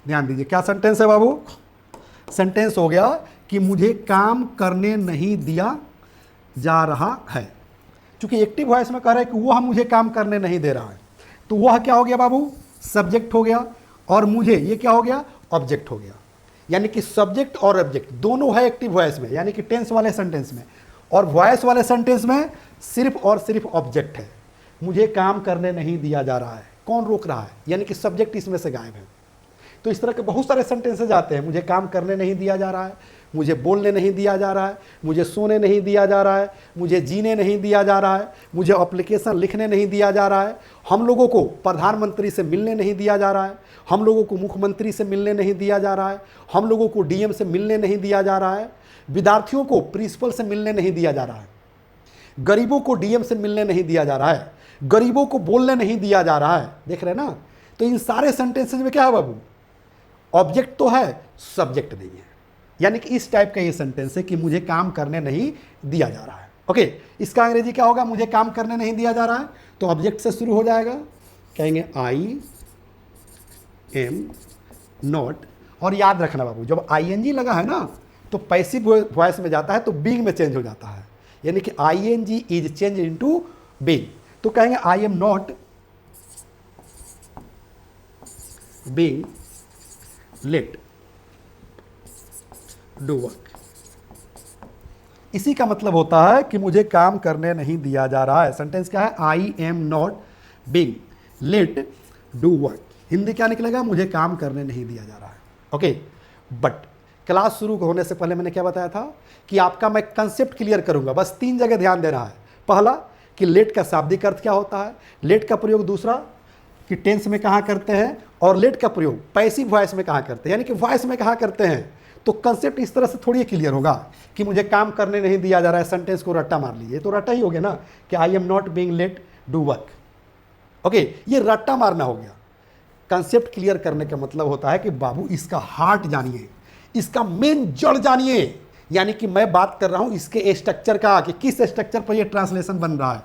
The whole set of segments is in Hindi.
ध्यान दीजिए क्या सेंटेंस है बाबू, सेंटेंस हो गया कि मुझे काम करने नहीं दिया जा रहा है। क्योंकि एक्टिव वॉइस में कह रहा है कि वह मुझे काम करने नहीं दे रहा है, तो वह क्या हो गया बाबू, सब्जेक्ट हो गया, और मुझे ये क्या हो गया, ऑब्जेक्ट हो गया। यानी कि सब्जेक्ट और ऑब्जेक्ट दोनों है एक्टिव वॉइस में, यानी कि टेंस वाले सेंटेंस में। और वॉइस वाले सेंटेंस में सिर्फ और सिर्फ ऑब्जेक्ट है। मुझे काम करने नहीं दिया जा रहा है, कौन रोक रहा है, यानी कि सब्जेक्ट इसमें से गायब है। तो इस तरह के बहुत सारे सेंटेंसेज आते हैं, मुझे काम करने नहीं दिया जा रहा है, मुझे बोलने नहीं दिया जा रहा है, मुझे सोने नहीं दिया जा रहा है, मुझे जीने नहीं दिया जा रहा है, मुझे एप्लीकेशन लिखने नहीं दिया जा रहा है, हम लोगों को प्रधानमंत्री से मिलने नहीं दिया जा रहा है, हम लोगों को मुख्यमंत्री से मिलने नहीं दिया जा रहा है, हम लोगों को डीएम से मिलने नहीं दिया जा रहा है, विद्यार्थियों को प्रिंसिपल से मिलने नहीं दिया जा रहा है, गरीबों को डीएम से मिलने नहीं दिया जा रहा है, गरीबों को बोलने नहीं दिया जा रहा है। देख रहे हैं ना, तो इन सारे सेंटेंसेज में क्या है बाबू, ऑब्जेक्ट तो है, सब्जेक्ट नहीं है। यानी कि इस टाइप का ये सेंटेंस है कि मुझे काम करने नहीं दिया जा रहा है। ओके, इसका अंग्रेजी क्या होगा, मुझे काम करने नहीं दिया जा रहा है, तो ऑब्जेक्ट से शुरू हो जाएगा, कहेंगे आई एम नॉट। और याद रखना बाबू, जब आईएनजी लगा है ना तो पैसिव वॉइस में जाता है तो बीइंग में चेंज हो जाता है, यानी कि ING is change into being. तो कहेंगे I am not being late do work. इसी का मतलब होता है कि मुझे काम करने नहीं दिया जा रहा है। सेंटेंस क्या है, आई am not being late do work. Hindi क्या निकलेगा, मुझे काम करने नहीं दिया जा रहा है। ओके, बट क्लास शुरू होने से पहले मैंने क्या बताया था कि आपका मैं कंसेप्ट क्लियर करूंगा, बस 3 जगह ध्यान देना है। पहला कि लेट का शाब्दिक अर्थ क्या होता है, लेट का प्रयोग दूसरा कि टेंस में कहाँ करते हैं, और लेट का प्रयोग पैसिव वॉइस में कहाँ करते हैं, यानी कि वॉइस में कहाँ करते हैं। तो कंसेप्ट इस तरह से थोड़ी क्लियर होगा कि मुझे काम करने नहीं दिया जा रहा है, सेंटेंस को रट्टा मार लीजिए, तो रट्टा ही हो गया ना कि आई am not being late do work. Okay, ये रट्टा मारना हो गया। कंसेप्ट क्लियर करने का मतलब होता है कि बाबू इसका हार्ट जानिए, इसका मेन जड़ जानिए। यानी कि मैं बात कर रहा हूं इसके स्ट्रक्चर का, कि किस स्ट्रक्चर पर ये ट्रांसलेशन बन रहा है,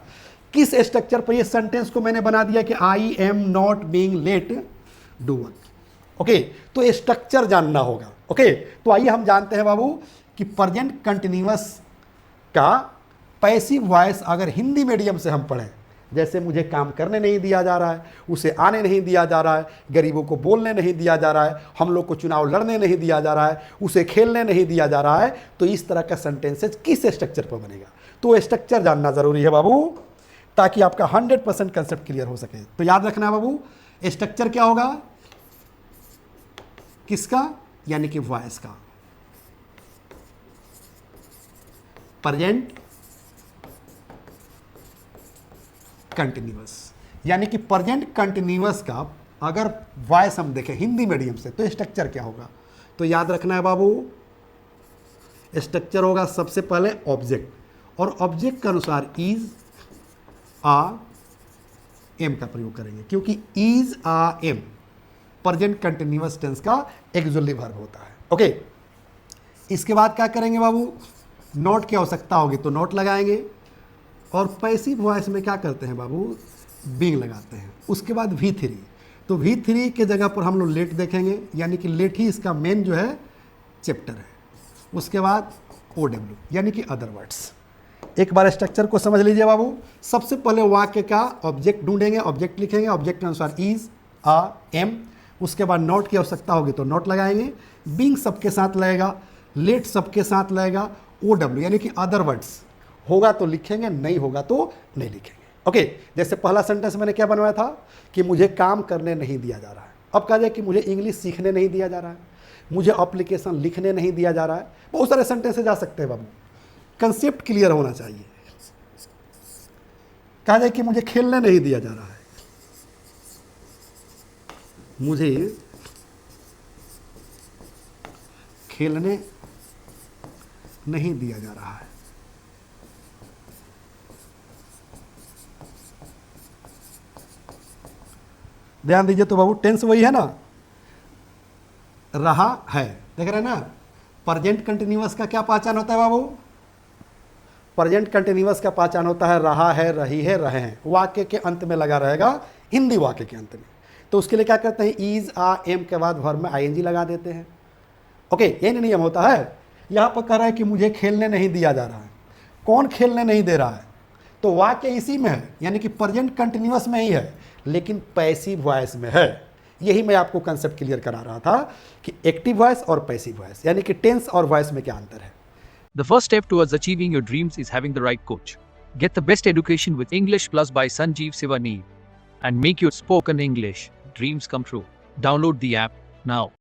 किस स्ट्रक्चर पर ये सेंटेंस को मैंने बना दिया कि आई am not being late do work. Okay, तो स्ट्रक्चर जानना होगा। ओके, तो आइए हम जानते हैं बाबू कि प्रेजेंट कंटिन्यूअस का पैसिव वॉइस अगर हिंदी मीडियम से हम पढ़ें, जैसे मुझे काम करने नहीं दिया जा रहा है, उसे आने नहीं दिया जा रहा है, गरीबों को बोलने नहीं दिया जा रहा है, हम लोग को चुनाव लड़ने नहीं दिया जा रहा है, उसे खेलने नहीं दिया जा रहा है, तो इस तरह का सेंटेंसेज किस स्ट्रक्चर पर बनेगा। तो स्ट्रक्चर जानना जरूरी है बाबू, ताकि आपका 100% कंसेप्ट क्लियर हो सके। तो याद रखना बाबू, स्ट्रक्चर क्या होगा, किसका, यानी कि वॉइस का। प्रेजेंट कंटिन्यूअस, यानी कि प्रेजेंट कंटिन्यूअस का अगर वॉइस हम देखें हिंदी मीडियम से तो स्ट्रक्चर क्या होगा। तो याद रखना है बाबू, स्ट्रक्चर होगा सबसे पहले ऑब्जेक्ट, और ऑब्जेक्ट के अनुसार इज आ एम का प्रयोग करेंगे, क्योंकि is are am present continuous tense का एक्सुलेटिव वर्ब होता है। ओके, इसके बाद क्या करेंगे बाबू, नोट की आवश्यकता होगी तो नोट लगाएंगे, और पैसिव वॉइस में क्या करते हैं बाबू, बीइंग लगाते हैं। उसके बाद V3, तो V3 के जगह पर हम लोग लेट देखेंगे, यानी कि लेट ही इसका मेन जो है चैप्टर है। उसके बाद OW, यानी कि अदर वर्ड्स। एक बार स्ट्रक्चर को समझ लीजिए बाबू। सबसे पहले वाक्य का ऑब्जेक्ट ढूंढेंगे, ऑब्जेक्ट लिखेंगे, ऑब्जेक्ट के अनुसार इज आ एम। उसके बाद नोट की आवश्यकता होगी तो नोट लगाएंगे, बीइंग सबके साथ लगेगा, लेट सबके साथ लगेगा, OW यानी कि अदर वर्ड्स होगा तो लिखेंगे, नहीं होगा तो नहीं लिखेंगे। ओके, जैसे पहला सेंटेंस मैंने क्या बनवाया था कि मुझे काम करने नहीं दिया जा रहा है। अब कहा जाए कि मुझे इंग्लिश सीखने नहीं दिया जा रहा है, मुझे एप्लीकेशन लिखने नहीं दिया जा रहा है। बहुत सारे सेंटेंस जा सकते हैं बाबू, कंसेप्ट क्लियर होना चाहिए। कहा जाए कि मुझे खेलने नहीं दिया जा रहा है, मुझे खेलने नहीं दिया जा रहा है। ध्यान दीजिए तो बाबू, टेंस वही है ना, रहा है, देख रहे हैं ना। प्रेजेंट कंटिन्यूअस का क्या पहचान होता है बाबू, प्रेजेंट कंटिन्यूअस का पहचान होता है रहा है, रही है, रहे हैं। वाक्य के अंत में लगा रहेगा, हिंदी वाक्य के अंत में। तो उसके लिए क्या करते हैं, इज आ एम के बाद वर्ब में आईएनजी लगा देते हैं। ओके, ये नियम होता है। यहाँ पर कह रहा है कि मुझे खेलने नहीं दिया जा रहा है। कौन खेलने नहीं दे रहा है? तो वाक्य इसी में है, यानी कि प्रेजेंट कंटिन्यूअस में ही है, लेकिन पैसिव वॉइस में है। यही मैं आपको कंसेप्ट क्लियर करा रहा था कि एक्टिव वॉइस और पैसिव वॉइस, यानी कि टेंस और वॉइस में क्या अंतर है। The first step towards achieving your dreams is having the right coach. Get the best education with English Plus by Sanjeev Sivaneer and make your spoken English dreams come true. Download the app now.